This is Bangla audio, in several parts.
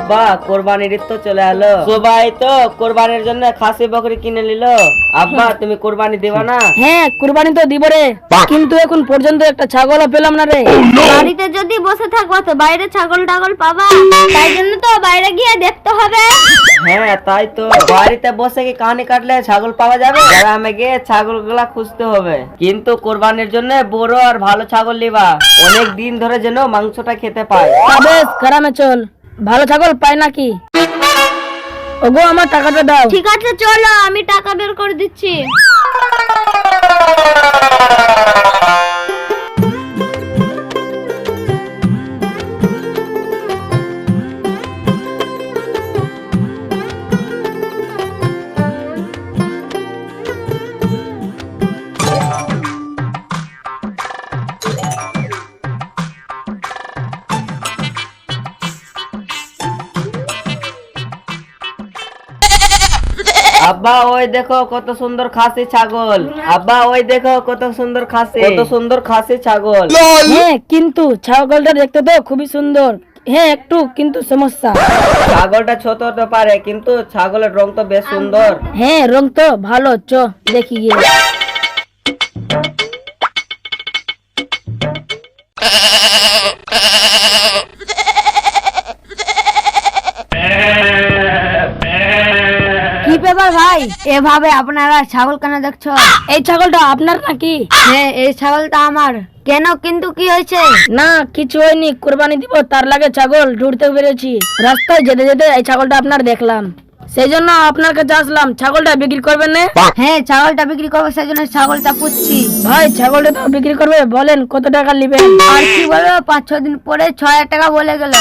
আব্বা কোরবানির ঈদ তো চলে এলো, সবাই তো কোরবানির জন্য খাসি বকরি কিনে নিল। আব্বা তুমি কোরবানি দিবা না? হ্যাঁ কুরবানি তো দিব রে, কিন্তু এখন পর্যন্ত একটা ছাগলও পেলাম না রে। বাড়িতে যদি বসে থাকবো তো বাইরে ছাগল টাগল পাবা, তাই জন্য তো বাইরে গিয়ে দেখতে হবে। হ্যাঁ তাই তো, বাড়িতে বসে কি কাহানি কাটলে ছাগল পাওয়া যাবে? গ্রামে গিয়ে ছাগল গুলা খুঁজতে হবে। কিন্তু কোরবানির জন্য বড় আর ভালো ছাগল নিবা, অনেক দিন ধরে যেন মাংসটা খেতে পায়। বেশ গ্রামে চল, ভালো ছাগল পাই নাকি? ওগো আমার টাকাটা দাও। ঠিক আছে চলো, আমি টাকা বের করে দিচ্ছি। আব্বা ওই দেখো কত সুন্দর খাসি ছাগল, আব্বা ওই দেখো কত সুন্দর খাসি, কত সুন্দর খাসি ছাগল। হ্যাঁ কিন্তু ছাগলটা দেখতে তো খুবই সুন্দর। হ্যাঁ একটু কিন্তু সমস্যা। ছাগলটা ছোট হতে পারে কিন্তু ছাগলের রং তো বেশ সুন্দর। হ্যাঁ রং তো ভালো, চ দেখি গিয়ে। কি ব্যাপার ভাই, এভাবে আপনারা ছাগল কেন দেখছো? এই ছাগলটা আপনার নাকি? হ্যাঁ এই ছাগলটা আমার। কেন কিন্তু কি হয়েছে? না কিছু হয়নি, কুরবানি দিব তার লাগে ছাগল ঢুঁড়তে পেরেছি। রাস্তায় যেতে যেতে এই ছাগলটা আপনার দেখলাম, সেই জন্য আপনার কাছে আসলাম। ছাগলটা বিক্রি করবেন না? হ্যাঁ ছাগলটা বিক্রি করবো, সেই জন্য ছাগলটা পুষছি। ভাই ছাগলটা তো বিক্রি করবে, বলেন কত টাকা নেবেন? আর কি বলবো, 5-6 দিন পরে 6,000 টাকা বলে গেল।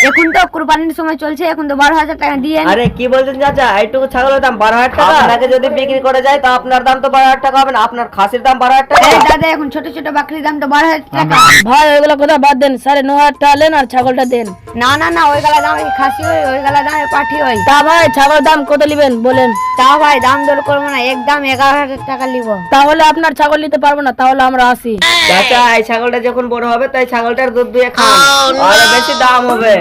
এখন তো কুরবানির সময় চলছে, এখন তো 12,000 টাকা দিয়ে। আরে কি বলছেন চাচা, এইটুকু ছাগলের দাম 12,000 টাকা? আপনাকে যদি বিক্রি করে যায় তো আপনার দাম তো 12,000 টাকা হবে না, আপনার খাসির দাম 12,000 টাকা। দাদা এখন ছোট ছোট বাকরির দাম তো 12,000 টাকা। ভাই ওইগুলো কথা বাদ দেন, 9,500 টাকা নেন আর ছাগলটা দেন। না না না, ওই গালা দাম খাসি হয়, ওই গালা দাম পাঠি হয়। তা ভাই ছাগল দাম কত নেবেন বলেন? তা ভাই দাম দর করবো না, একদম 11,000 টাকা নিব। তাহলে আপনার ছাগল নিতে পারবো না, তাহলে আমরা আসি। চাচা এই ছাগলটা যখন বড় হবে তাই ছাগলটার দুধ দুয়ে খান, আর বেশি দাম হবে।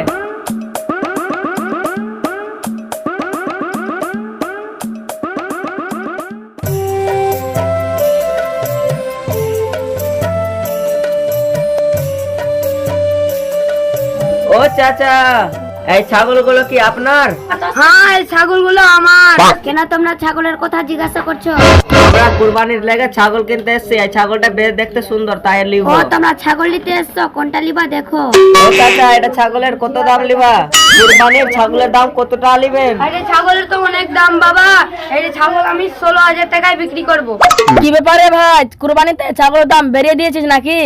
ও চাচা এই ছাগলগুলো কি আপনার? হ্যাঁ এই ছাগলগুলো আমার। কেন তোমরা ছাগলের কথা জিজ্ঞাসা করছো? আমরা কুরবানির লেগে ছাগল কিনতে এসেছি, এই ছাগলটা বেশ দেখতে সুন্দর তাই লিব। ও তোমরা ছাগল নিতে এসছো, কোনটা লিবা দেখো। ও চাচা এটা ছাগলের কত দাম লিবা? কুরবানির ছাগলের দাম কত টাকা লিবেন? আরে ছাগলের তো অনেক দাম বাবা, এই ছাগল আমি 16,000 টাকায় বিক্রি করব। কি ব্যাপারে ভাই, কুরবানিতে ছাগলের দাম বেরিয়ে দিয়েছিস নাকি?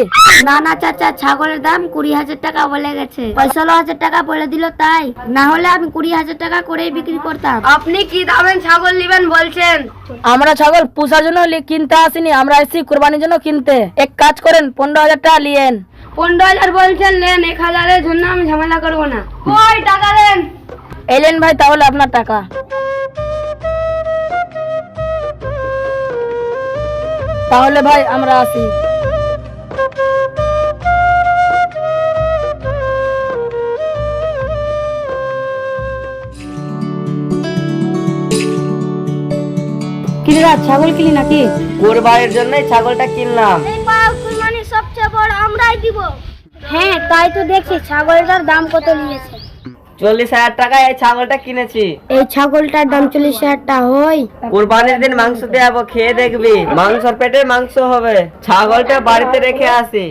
না না চাচা, ছাগলের দাম 20,000 টাকা বলে গেছে, 16,000 টাকা বলে দিল তাই, না হলে আমি 20,000 টাকা করেই বিক্রি করতাম। আপনি কি দামের ছাগল নেবেন বলছেন? আমরা ছাগল পোষার জন্য কিনতে আসিনি, আমরা এসেছি কুরবানির জন্য কিনতে। এক কাজ করেন 15,000 টাকা লিয়েন। 15,000 বলছেন, নেন 1,000-এর জন্য আমি ঝামেলা করবো না। ওই টাকা দেন। এলেন ভাই তাহলে আপনার টাকা। তাহলে ভাই আমরা আসি। কিরা ছাগল কিনি নাকি? কুরবানির জন্য ছাগলটা কিনলাম। এই পাও কুরবানির সবচেয়ে বড় আমরাই দিব। হ্যাঁ তাই তো দেখছি, ছাগলটার দাম কত নিয়েছে? 40,000 টাকায় এই ছাগলটা কিনেছি। এই ছাগলটার দাম 40,000 টাকা হয়? কুরবানির দিন মাংস দেবো, খেয়ে দেখবি মাংসর পেটে মাংস হবে। ছাগলটা বাড়িতে রেখে আসি।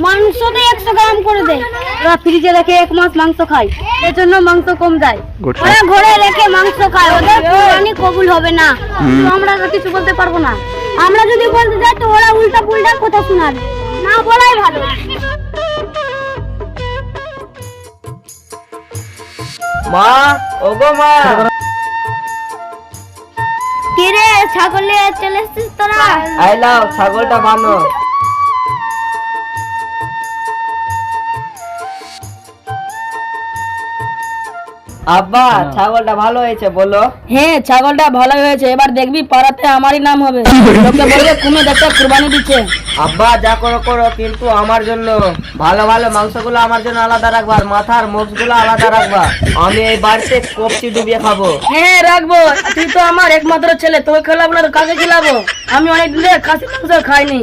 মাংস তো 100 গ্রাম করে দে। ওরা ফ্রিজে রেখে 1 মাস মাংস খায়, এর জন্য মাংস কম যায়। ওরা ঘরে রেখে মাংস খায়, ওদের কুরবানি কবুল হবে না। তো আমরা তো কিছু বলতে পারবো না। আমরা যদি বলতে যাই তো ওরা উল্টা পুল্টা কথা শোনাবে, না বলাই ভালো। মা ওগো মা, কি রে ছাগল নিয়ে চলে এসেছিস তোরা? আইলাও ছাগলটা বানো। আব্বা ছাগলটা ভালো হয়েছে বলো। হ্যাঁ ছাগলটা ভালো হয়েছে, এবার দেখবি পাড়াতে আমারই নাম হবে, লোকে বলবে কুমির একটা কুরবানি দিচ্ছে। আব্বা যা করো করো, কিন্তু আমার জন্য ভালো ভালো মাংসগুলো আমার জন্য আলাদা রাখবা, আর মাথার মোচগুলো আলাদা রাখবা। আমি এই বাড়িতে কপচি ডুবিয়ে খাবো। হ্যাঁ রাখবো, তুই তো আমার একমাত্র ছেলে, তোকে খেলাবো না তো কাকে খেলাবো? আমি অনেক দিন ধরে খাসি মাংস খাইনি,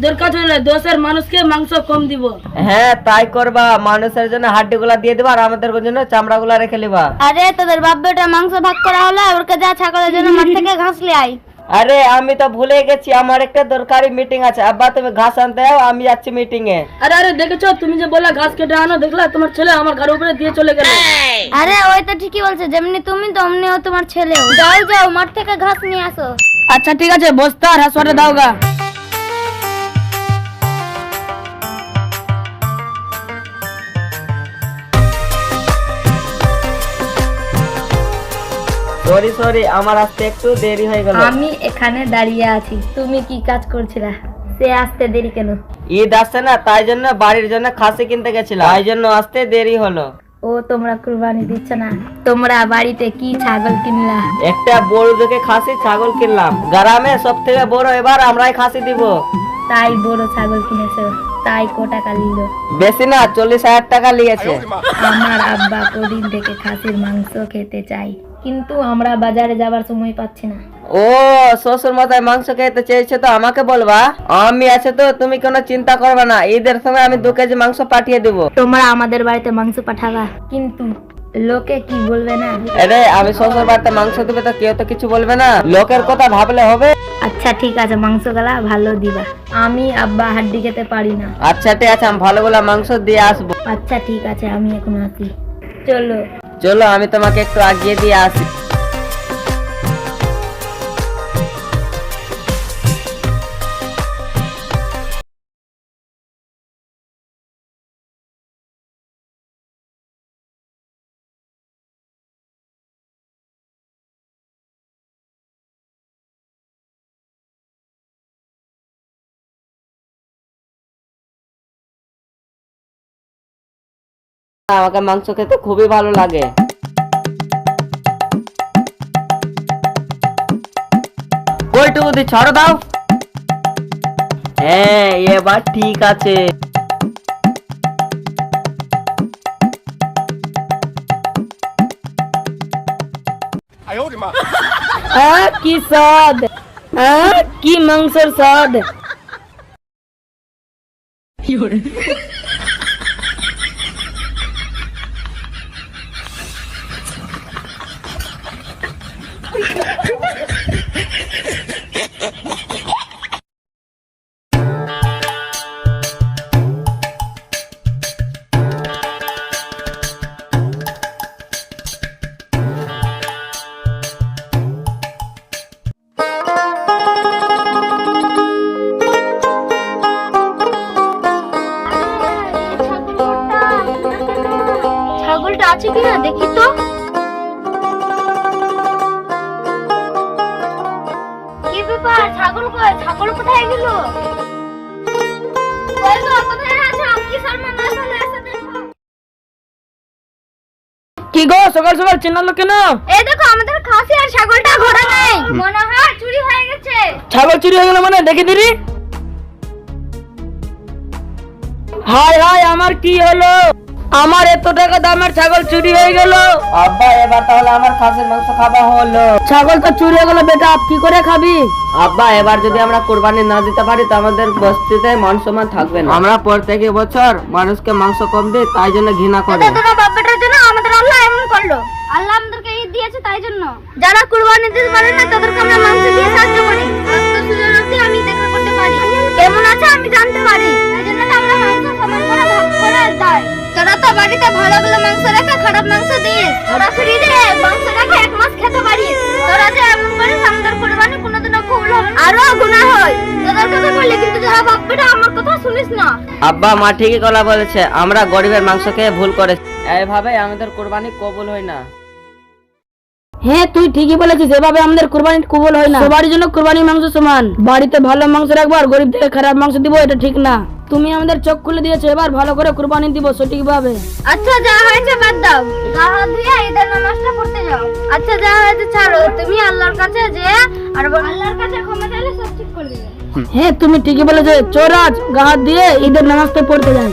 দরকার হলে দোষের মানুষকে মাংস কম দিব। হ্যাঁ তাই করবা, মানুষের জন্য হাড্ডি গুলা দিয়ে দিবা আর আমাদের জন্য চামড়া গুলা রেখে নিবা। আরে তোদের বাপ বেটা মাংস ভাগ করা হলো, ওরকে যা ছাগলের জন্য মাঠ থেকে ঘাস লিয়ে আয়। আরে আমি তো ভুলে গেছি, আমার একটা দরকারি মিটিং আছে। আব্বা তুমি ঘাস আনতে যাও, আমি যাচ্ছি মিটিং এ। আরে আরে দেখেছো, তুমি যে বললা ঘাস কেটে আনো, দেখলা তোমার ছেলে আমার ঘরের উপরে দিয়ে চলে গেল। আরে ওই তো ঠিকই বলছে, যেমনি তুমি তেমনিও তোমার ছেলেও। যাও যাও মাঠ থেকে ঘাস নিয়ে আসো। আচ্ছা ঠিক আছে, বস্তা আর হাসুয়াটা দাও গা। সরি সরি, আমার আসতে একটু দেরি হয়ে গেল। আমি এখানে দাঁড়িয়ে আছি, তুমি কি কাজ করছিলা? সে আসতে দেরি কেন? ঈদ আসছে না, তাই জন্য বাড়ির জন্য খাসি কিনতে গেছিলাম, তাই জন্য আসতে দেরি হলো। ও তোমরা কুরবানি দিচ্ছ না? তোমরা বাড়িতে কি ছাগল কিনলা? একটা বড় দেখে খাসি ছাগল কিনলাম, গ্রামে সব থেকে বড়, এবার আমরাই খাসি দিব। তাই বড় ছাগল কিনেছো, তাই কো টাকা নিল? বেশি না, 40,000 টাকা লিয়েছে। আমার আব্বা কদিন থেকে খাসির মাংস খেতে চাই, কিন্তু আমরা বাজারে যাবার সময় পাচ্ছি না। ও শ্বশুর মশাই মাংস খেতে চেয়েছে তো আমাকে বলবা, আমি আছে তো, তুমি কোনো চিন্তা করবে না, ঈদের সময় আমি 2 কেজি মাংস পাঠিয়ে দেবো। তোমরা আমাদের বাড়িতে মাংস পাঠাবা, কিন্তু লোকে কি বলবে না? আরে আমি শ্বশুর বাড়িতে মাংস দেবে তো কেউ তো কিছু বলবে না, লোকের কথা ভাবলে হবে। আচ্ছা ঠিক আছে, মাংস গলা ভালো দিবা, আমি আব্বা হাড্ডি খেতে পারি না। আচ্ছা ঠিক আছে, আমি ভালোগুলো মাংস দিয়ে আসবো। আচ্ছা ঠিক আছে, আমি এখন আসি। চলো চলো আমি তোমাকে একটু আগিয়ে দিয়ে আসি। আমাকে মাংস খেতে খুবই ভালো লাগে। কইটুকু দি ছাড়ো দাও। হ্যাঁ এবার ঠিক আছে। কি স্বাদ, কি মাংসের স্বাদ। ছাগলটা আছে কিনা দেখি তো। কি ব্যাপার, ছাগল কই? ছাগল কোথায় গেল? কই গো, কোথায় আছো? কি শর্মা না হলে এসে দেখো। কি গো সকাল সকাল চেনালো কেন? এই দেখো আমাদের খাসি আর ছাগলটা ঘরে নেই, মনে হয় চুরি হয়ে গেছে। ছাগল চুরি হয়ে গেল মানে? দেখি দিদি। হায় হায়, আমার কি হলো? আমার এত টাকা দামের ছাগল চুরি হয়ে গেল। আব্বা এবার তাহলে আমার খাসির মাংস খাওয়া হলো। ছাগল তো চুরি হয়ে গেল বেটা, কি করে খাবি? আব্বা এবার যদি আমরা কুরবানি না দিতে পারি তো আমাদের বস্তিতে মান সম্মান থাকবে না। আমরা প্রত্যেক বছর মানুষকে মাংস কম দিই, তাই জন্য ঘৃণা করে। তোরা বাপটার জন্য আমাদের আল্লাহ এমন করলো। আল্লাহ আমাদেরকে ঈদ দিয়েছে, তাই জন্য যারা কুরবানি দিতে পারে না তাদেরকে আমরা মাংস দিয়ে সাহায্য করি। রক্ত সুযোগ অবধি আমি দেখা করতে পারি, কেমন আছে আমি জানতে পারি, তাই জন্য আমরা মাংস সমান করে ভাগ করে দেয়। তোরা তো বাড়িতে ভালো ভালো মাংস রেখে খারাপ মাংস দিস, তোরা ফ্রিজে মাংস রেখে 1 মাস খেতে পারিস। তোরা যে এমন করিস আমাদের কুরবানি কোনোদিনও কবুল হবে না, আরো গুনাহ হয়। তোদের কথা বললে কিন্তু যারা বাপটা আমার কথা শুনিস না। আব্বা মা ঠিকই কথা বলেছে, আমরা গরিবের মাংস খেয়ে ভুল করেছি, এইভাবে আমাদের কুরবানি কবুল হয় না। হ্যাঁ তুই ঠিকই বলেছিস, এভাবে আমাদের কুরবানি কবুল হয় না। সবার জন্য কুরবানির মাংস সমান, বাড়িতে ভালো মাংস রাখবো আর গরিব থেকে খারাপ মাংস দিব, এটা ঠিক না। তুমি আমাদের চোখ খুলে দিয়েছো, এবার ভালো করে কুরবানি দিব সঠিকভাবে। আচ্ছা যা হয়েছে বাদ দাও, গা হাত ধুয়ে ঈদের নামাজ আচ্ছা যা হয়েছে ছাড়ো, তুমি আল্লাহর কাছে যে আর আল্লাহর কাছে ক্ষমা চাইলে সব ঠিক করে দেবে। হ্যাঁ তুমি ঠিকই বলেছো, চোর আজ গা হাত দিয়ে ঈদের নামাজ তো পড়তে যাই।